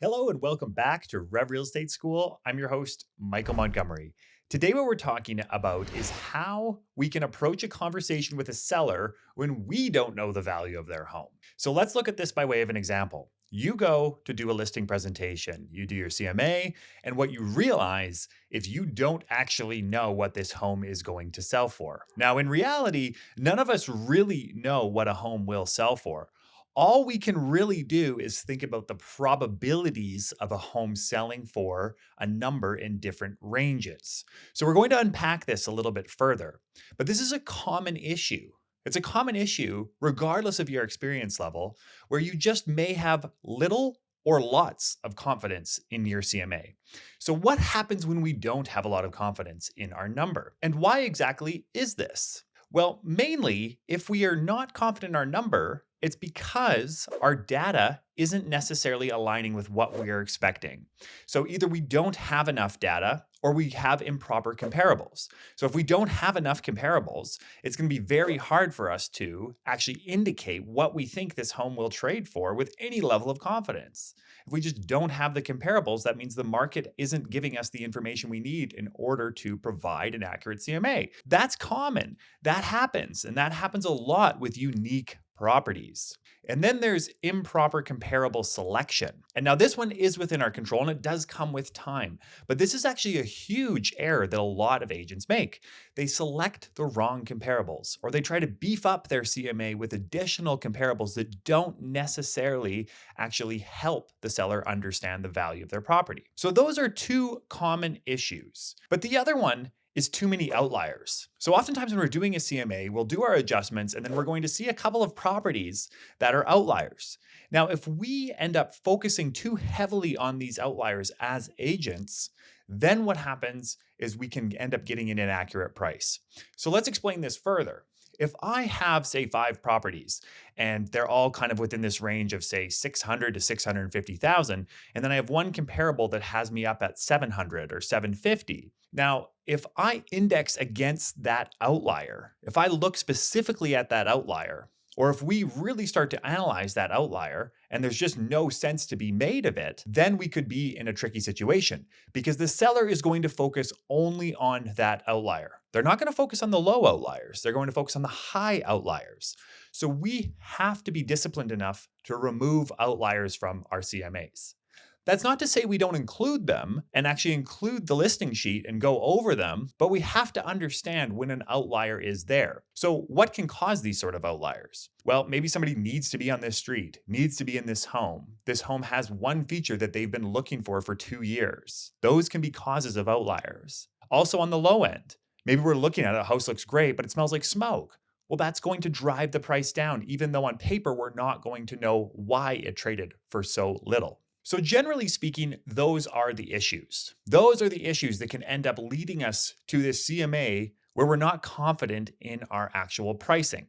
Hello and welcome back to Rev Real Estate School. I'm your host, Michael Montgomery. Today, what we're talking about is how we can approach a conversation with a seller when we don't know the value of their home. So let's look at this by way of an example. You go to do a listing presentation, you do your CMA, and what you realize is you don't actually know what this home is going to sell for. Now, in reality, none of us really know what a home will sell for. All we can really do is think about the probabilities of a home selling for a number in different ranges. So we're going to unpack this a little bit further. But this is a common issue. It's a common issue, regardless of your experience level, where you just may have little or lots of confidence in your CMA. So, what happens when we don't have a lot of confidence in our number? And why exactly is this? Well, mainly, if we are not confident in our number, it's because our data isn't necessarily aligning with what we are expecting. So either we don't have enough data or we have improper comparables. So if we don't have enough comparables, it's going to be very hard for us to actually indicate what we think this home will trade for with any level of confidence. If we just don't have the comparables, that means the market isn't giving us the information we need in order to provide an accurate CMA. That's common. That happens, and that happens a lot with unique properties. And then there's improper comparable selection. And now this one is within our control and it does come with time. But this is actually a huge error that a lot of agents make. They select the wrong comparables, or they try to beef up their CMA with additional comparables that don't necessarily actually help the seller understand the value of their property. So those are two common issues. But the other one is too many outliers. So oftentimes when we're doing a CMA, we'll do our adjustments and then we're going to see a couple of properties that are outliers. Now, if we end up focusing too heavily on these outliers as agents, then what happens is we can end up getting an inaccurate price. So let's explain this further. If I have, say, 5 properties and they're all kind of within this range of, say, 600 to 650,000, and then I have one comparable that has me up at 700 or 750. Now, if I index against that outlier, if I look specifically at that outlier, or if we really start to analyze that outlier and there's just no sense to be made of it, then we could be in a tricky situation because the seller is going to focus only on that outlier. They're not going to focus on the low outliers. They're going to focus on the high outliers. So we have to be disciplined enough to remove outliers from our CMAs. That's not to say we don't include them and actually include the listing sheet and go over them, but we have to understand when an outlier is there. So what can cause these sort of outliers? Well, maybe somebody needs to be on this street, needs to be in this home. This home has one feature that they've been looking for 2 years. Those can be causes of outliers. Also on the low end, maybe we're looking at it, a house looks great, but it smells like smoke. Well, that's going to drive the price down, even though on paper, we're not going to know why it traded for so little. So generally speaking, those are the issues. Those are the issues that can end up leading us to this CMA where we're not confident in our actual pricing.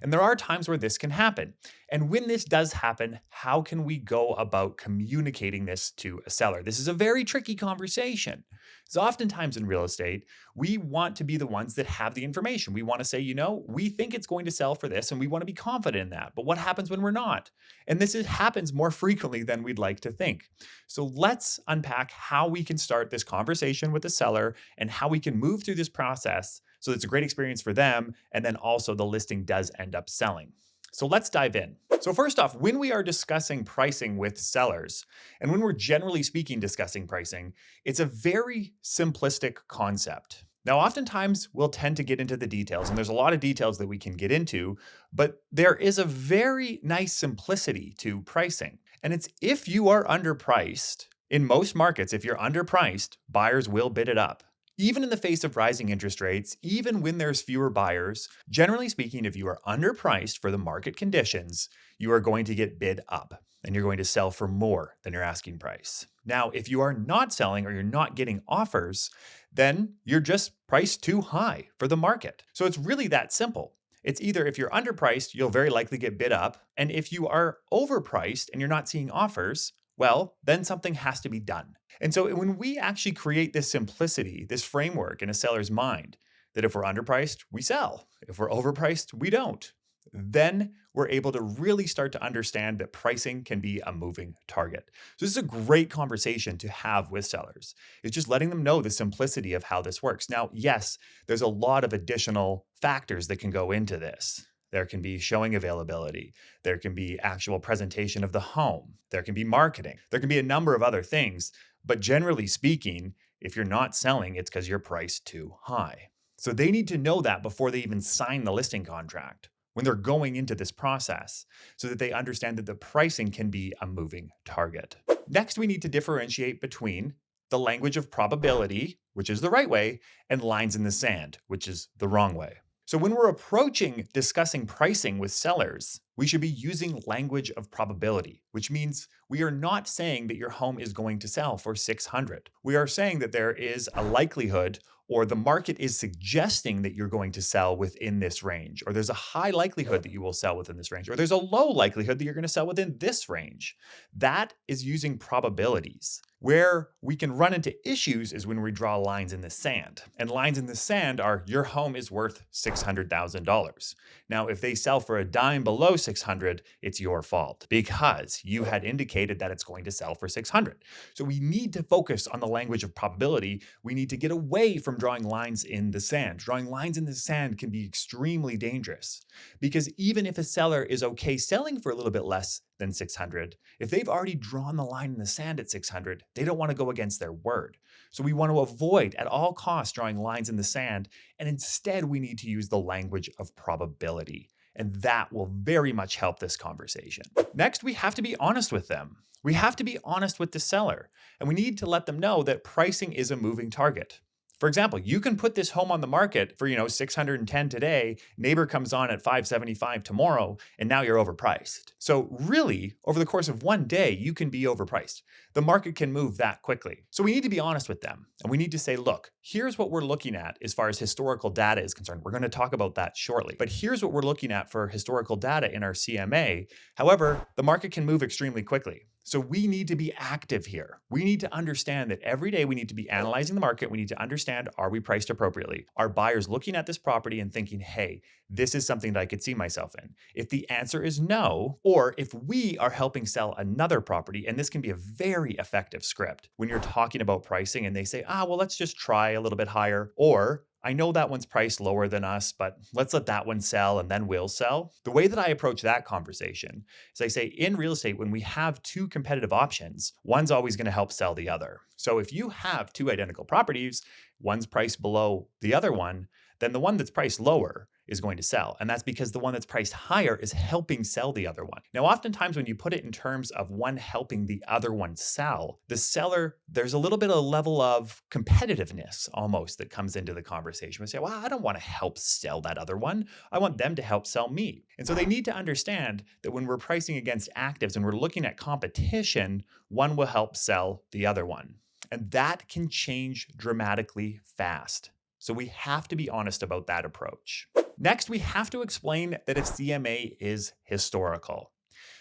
And there are times where this can happen. And when this does happen, how can we go about communicating this to a seller? This is a very tricky conversation. So oftentimes in real estate, we want to be the ones that have the information. We want to say, we think it's going to sell for this and we want to be confident in that. But what happens when we're not? And happens more frequently than we'd like to think. So let's unpack how we can start this conversation with the seller and how we can move through this process so it's a great experience for them. And then also the listing does end up selling. So let's dive in. So first off, when we are discussing pricing with sellers, and when we're generally speaking discussing pricing, it's a very simplistic concept. Now, oftentimes we'll tend to get into the details, and there's a lot of details that we can get into, but there is a very nice simplicity to pricing. And it's if you are underpriced, in most markets, if you're underpriced, buyers will bid it up. Even in the face of rising interest rates, even when there's fewer buyers, generally speaking, if you are underpriced for the market conditions, you are going to get bid up and you're going to sell for more than your asking price. Now, if you are not selling or you're not getting offers, then you're just priced too high for the market. So it's really that simple. It's either if you're underpriced, you'll very likely get bid up. And if you are overpriced and you're not seeing offers, well, then something has to be done. And so when we actually create this simplicity, this framework in a seller's mind, that if we're underpriced, we sell. If we're overpriced, we don't. then we're able to really start to understand that pricing can be a moving target. So this is a great conversation to have with sellers. It's just letting them know the simplicity of how this works. Now, yes, there's a lot of additional factors that can go into this. There can be showing availability. There can be actual presentation of the home. There can be marketing. There can be a number of other things. But generally speaking, if you're not selling, it's because you're priced too high. So they need to know that before they even sign the listing contract, when they're going into this process, so that they understand that the pricing can be a moving target. Next, we need to differentiate between the language of probability, which is the right way, and lines in the sand, which is the wrong way. So when we're approaching discussing pricing with sellers, we should be using language of probability, which means we are not saying that your home is going to sell for 600. We are saying that there is a likelihood, or the market is suggesting that you're going to sell within this range, or there's a high likelihood that you will sell within this range, or there's a low likelihood that you're going to sell within this range. That is using probabilities. Where we can run into issues is when we draw lines in the sand. And lines in the sand are your home is worth $600,000. Now, if they sell for a dime below 600, it's your fault because you had indicated that it's going to sell for 600. So we need to focus on the language of probability. We need to get away from drawing lines in the sand. Drawing lines in the sand can be extremely dangerous because even if a seller is okay selling for a little bit less than 600, if they've already drawn the line in the sand at 600, they don't want to go against their word. So we want to avoid at all costs drawing lines in the sand, and instead we need to use the language of probability. And that will very much help this conversation. Next, we have to be honest with them. We have to be honest with the seller, and we need to let them know that pricing is a moving target. For example, you can put this home on the market for, 610 today, neighbor comes on at 575 tomorrow, and now you're overpriced. So really, over the course of one day, you can be overpriced. The market can move that quickly. So we need to be honest with them. And we need to say, look, here's what we're looking at as far as historical data is concerned. We're going to talk about that shortly. But here's what we're looking at for historical data in our CMA. However, the market can move extremely quickly. So we need to be active here. We need to understand that every day we need to be analyzing the market. We need to understand, are we priced appropriately? Are buyers looking at this property and thinking, hey, this is something that I could see myself in? If the answer is no, or if we are helping sell another property, and this can be a very effective script when you're talking about pricing and they say, well, let's just try a little bit higher, or I know that one's priced lower than us, but let's let that one sell and then we'll sell. The way that I approach that conversation is I say in real estate, when we have two competitive options, one's always going to help sell the other. So if you have two identical properties, one's priced below the other one, then the one that's priced lower is going to sell. And that's because the one that's priced higher is helping sell the other one. Now, oftentimes when you put it in terms of one helping the other one sell, the seller, there's a little bit of a level of competitiveness almost that comes into the conversation. We say, well, I don't want to help sell that other one. I want them to help sell me. And so they need to understand that when we're pricing against actives and we're looking at competition, one will help sell the other one. And that can change dramatically fast. So we have to be honest about that approach. Next, we have to explain that a CMA is historical.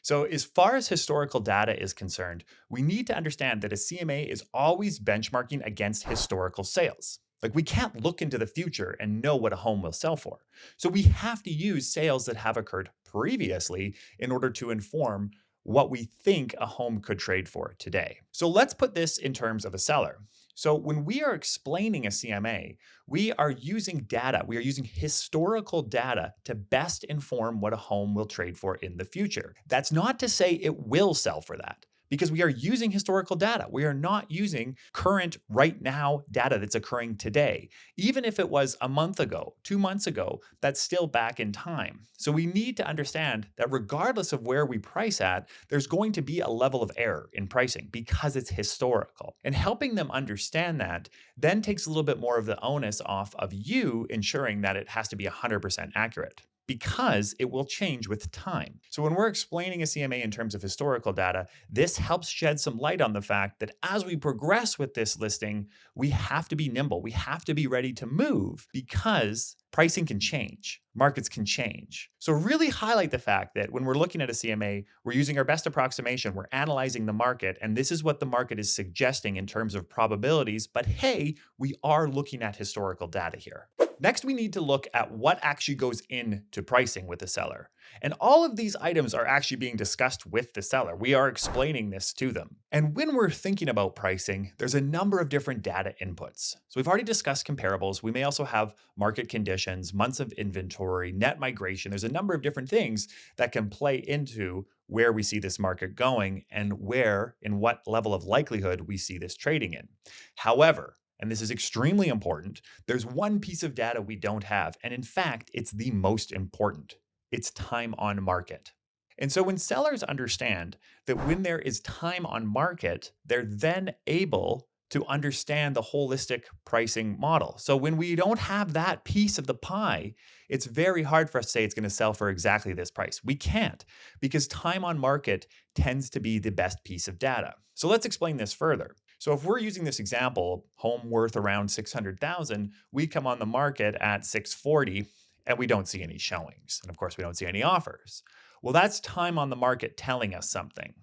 So as far as historical data is concerned, we need to understand that a CMA is always benchmarking against historical sales. Like we can't look into the future and know what a home will sell for. So we have to use sales that have occurred previously in order to inform what we think a home could trade for today. So let's put this in terms of a seller. So when we are explaining a CMA, we are using data, we are using historical data to best inform what a home will trade for in the future. That's not to say it will sell for that, because we are using historical data. We are not using current, right now data that's occurring today. Even if it was a month ago, 2 months ago, that's still back in time. So we need to understand that regardless of where we price at, there's going to be a level of error in pricing because it's historical. And helping them understand that then takes a little bit more of the onus off of you ensuring that it has to be 100% accurate, because it will change with time. So when we're explaining a CMA in terms of historical data, this helps shed some light on the fact that as we progress with this listing, we have to be nimble. We have to be ready to move because pricing can change. Markets can change. So really highlight the fact that when we're looking at a CMA, we're using our best approximation. We're analyzing the market, and this is what the market is suggesting in terms of probabilities. But hey, we are looking at historical data here. Next, we need to look at what actually goes into pricing with the seller. And all of these items are actually being discussed with the seller. We are explaining this to them. And when we're thinking about pricing, there's a number of different data inputs. So we've already discussed comparables. We may also have market conditions, months of inventory, net migration. There's a number of different things that can play into where we see this market going and where, in what level of likelihood we see this trading in. However, and this is extremely important, there's one piece of data we don't have. And in fact, it's the most important. It's time on market. And so when sellers understand that when there is time on market, they're then able to understand the holistic pricing model. So when we don't have that piece of the pie, it's very hard for us to say it's going to sell for exactly this price. We can't, because time on market tends to be the best piece of data. So let's explain this further. So if we're using this example, home worth around 600,000, we come on the market at 640 and we don't see any showings. And of course, we don't see any offers. Well, that's time on the market telling us something.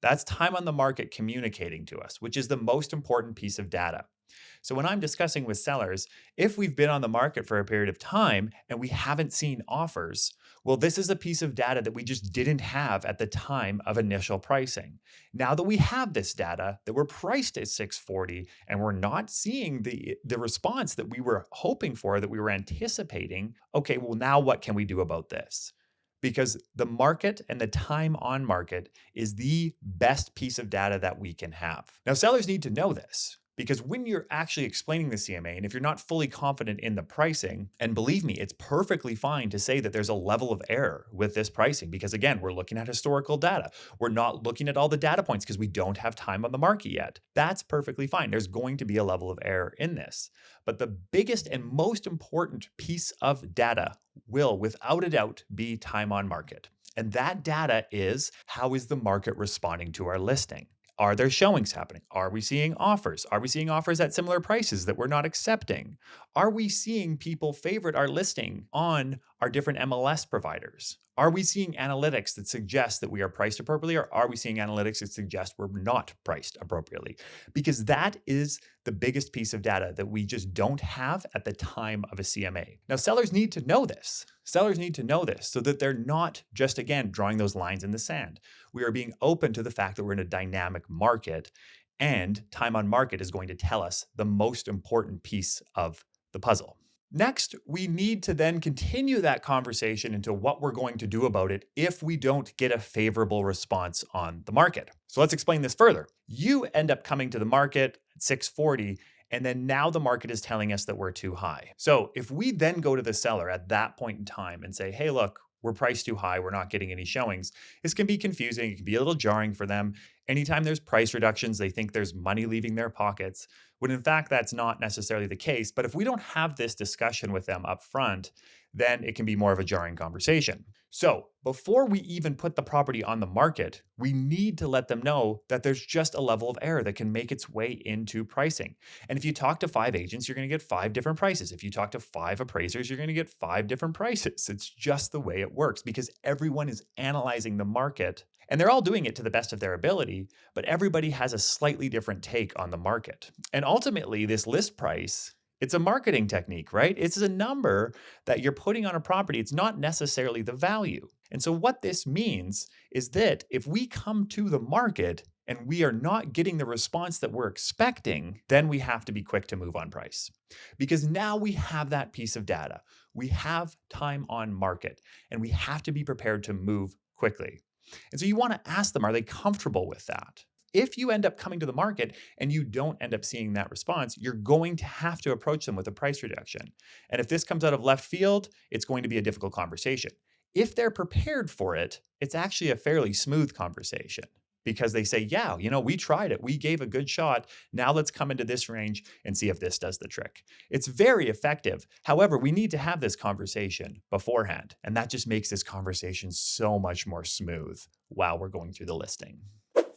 That's time on the market communicating to us, which is the most important piece of data. So when I'm discussing with sellers, if we've been on the market for a period of time and we haven't seen offers, well, this is a piece of data that we just didn't have at the time of initial pricing. Now that we have this data, that we're priced at 640 and we're not seeing the response that we were hoping for, that we were anticipating, okay, well, now what can we do about this? Because the market and the time on market is the best piece of data that we can have. Now, sellers need to know this. Because when you're actually explaining the CMA, and if you're not fully confident in the pricing, and believe me, it's perfectly fine to say that there's a level of error with this pricing, because again, we're looking at historical data. We're not looking at all the data points because we don't have time on the market yet. That's perfectly fine. There's going to be a level of error in this. But the biggest and most important piece of data will, without a doubt, be time on market. And that data is, how is the market responding to our listing? Are there showings happening? Are we seeing offers? Are we seeing offers at similar prices that we're not accepting? Are we seeing people favorite our listing on our different MLS providers? Are we seeing analytics that suggest that we are priced appropriately, or are we seeing analytics that suggest we're not priced appropriately? Because that is the biggest piece of data that we just don't have at the time of a CMA. Now, sellers need to know this. Sellers need to know this so that they're not just, again, drawing those lines in the sand. We are being open to the fact that we're in a dynamic market, and time on market is going to tell us the most important piece of the puzzle. Next, we need to then continue that conversation into what we're going to do about it if we don't get a favorable response on the market. So let's explain this further. You end up coming to the market at 640, and then now the market is telling us that we're too high. So if we then go to the seller at that point in time and say, hey, look, we're priced too high, we're not getting any showings, this can be confusing. It can be a little jarring for them. Anytime there's price reductions, they think there's money leaving their pockets, when in fact, that's not necessarily the case. But if we don't have this discussion with them up front, then it can be more of a jarring conversation. So before we even put the property on the market, we need to let them know that there's just a level of error that can make its way into pricing. And if you talk to 5 agents, you're going to get 5 different prices. If you talk to 5 appraisers, you're going to get 5 different prices. It's just the way it works because everyone is analyzing the market and they're all doing it to the best of their ability, but everybody has a slightly different take on the market. And ultimately, this list price, it's a marketing technique, right? It's a number that you're putting on a property. It's not necessarily the value. And so what this means is that if we come to the market and we are not getting the response that we're expecting, then we have to be quick to move on price. Because now we have that piece of data. We have time on market, and we have to be prepared to move quickly. And so you want to ask them, are they comfortable with that? If you end up coming to the market and you don't end up seeing that response, you're going to have to approach them with a price reduction. And if this comes out of left field, it's going to be a difficult conversation. If they're prepared for it, it's actually a fairly smooth conversation because they say, yeah, we tried it. We gave a good shot. Now let's come into this range and see if this does the trick. It's very effective. However, we need to have this conversation beforehand. And that just makes this conversation so much more smooth while we're going through the listing.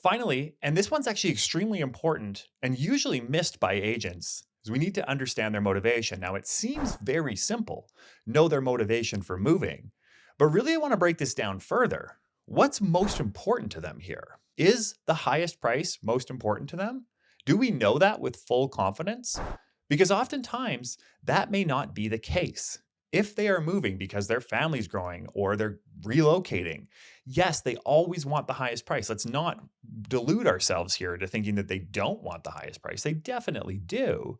Finally, and this one's actually extremely important and usually missed by agents, is we need to understand their motivation. Now, it seems very simple, know their motivation for moving, but really I want to break this down further. What's most important to them here? Is the highest price most important to them? Do we know that with full confidence? Because oftentimes that may not be the case. If they are moving because their family's growing or they're relocating, yes, they always want the highest price. Let's not delude ourselves here to thinking that they don't want the highest price. They definitely do.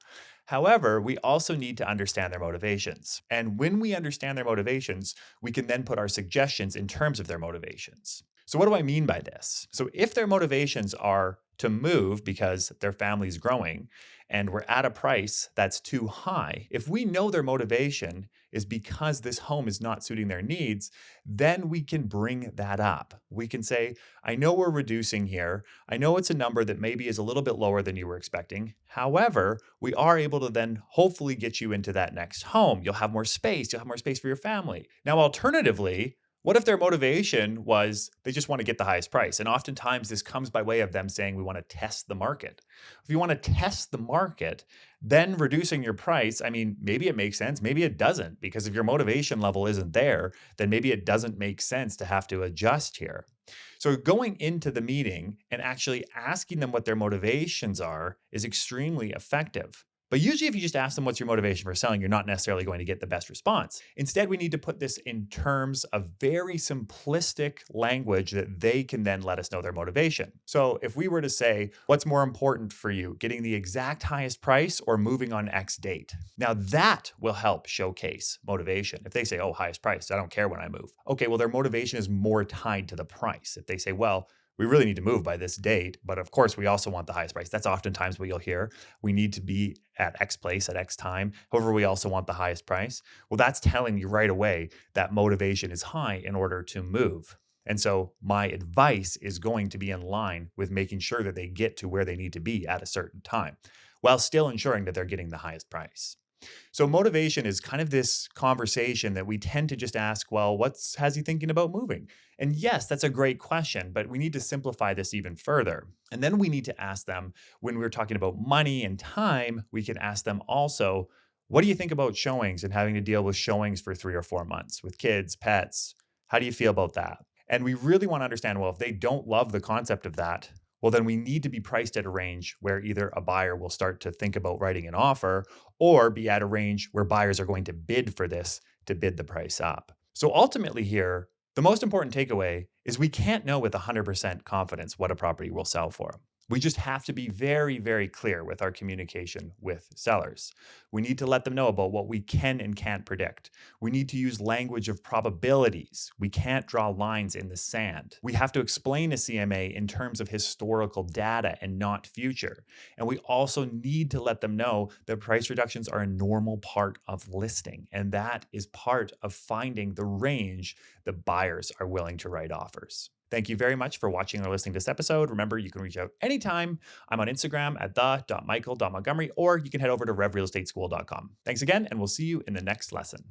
However, we also need to understand their motivations. And when we understand their motivations, we can then put our suggestions in terms of their motivations. So, what do I mean by this? So, if their motivations are to move because their family's growing, and we're at a price that's too high, if we know their motivation is because this home is not suiting their needs, then we can bring that up. We can say, I know we're reducing here. I know it's a number that maybe is a little bit lower than you were expecting. However, we are able to then hopefully get you into that next home. You'll have more space. You'll have more space for your family. Now, alternatively, what if their motivation was they just want to get the highest price? And oftentimes this comes by way of them saying we want to test the market. If you want to test the market, then reducing your price, I mean, maybe it makes sense, maybe it doesn't, because if your motivation level isn't there, then maybe it doesn't make sense to have to adjust here. So going into the meeting and actually asking them what their motivations are is extremely effective. But usually, if you just ask them what's your motivation for selling, you're not necessarily going to get the best response. Instead, we need to put this in terms of very simplistic language that they can then let us know their motivation. So if we were to say, what's more important for you, getting the exact highest price or moving on X date? Now that will help showcase motivation. If they say, oh, highest price, I don't care when I move. Okay, well, their motivation is more tied to the price. If they say, well, we really need to move by this date, but of course, we also want the highest price. That's oftentimes what you'll hear. We need to be at X place at X time. However, we also want the highest price. Well, that's telling you right away that motivation is high in order to move. And so my advice is going to be in line with making sure that they get to where they need to be at a certain time, while still ensuring that they're getting the highest price. So motivation is kind of this conversation that we tend to just ask, well, what's has he thinking about moving? And yes, that's a great question, but we need to simplify this even further. And then we need to ask them when we're talking about money and time, we can ask them also, what do you think about showings and having to deal with showings for 3 or 4 months with kids, pets? How do you feel about that? And we really want to understand, well, if they don't love the concept of that, well, then we need to be priced at a range where either a buyer will start to think about writing an offer or be at a range where buyers are going to bid for this to bid the price up. So ultimately, here, the most important takeaway is we can't know with 100% confidence what a property will sell for. We just have to be very, very clear with our communication with sellers. We need to let them know about what we can and can't predict. We need to use language of probabilities. We can't draw lines in the sand. We have to explain a CMA in terms of historical data and not future. And we also need to let them know that price reductions are a normal part of listing. And that is part of finding the range that buyers are willing to write offers. Thank you very much for watching or listening to this episode. Remember, you can reach out anytime. I'm on Instagram at the.michael.montgomery, or you can head over to revrealestateschool.com. Thanks again, and we'll see you in the next lesson.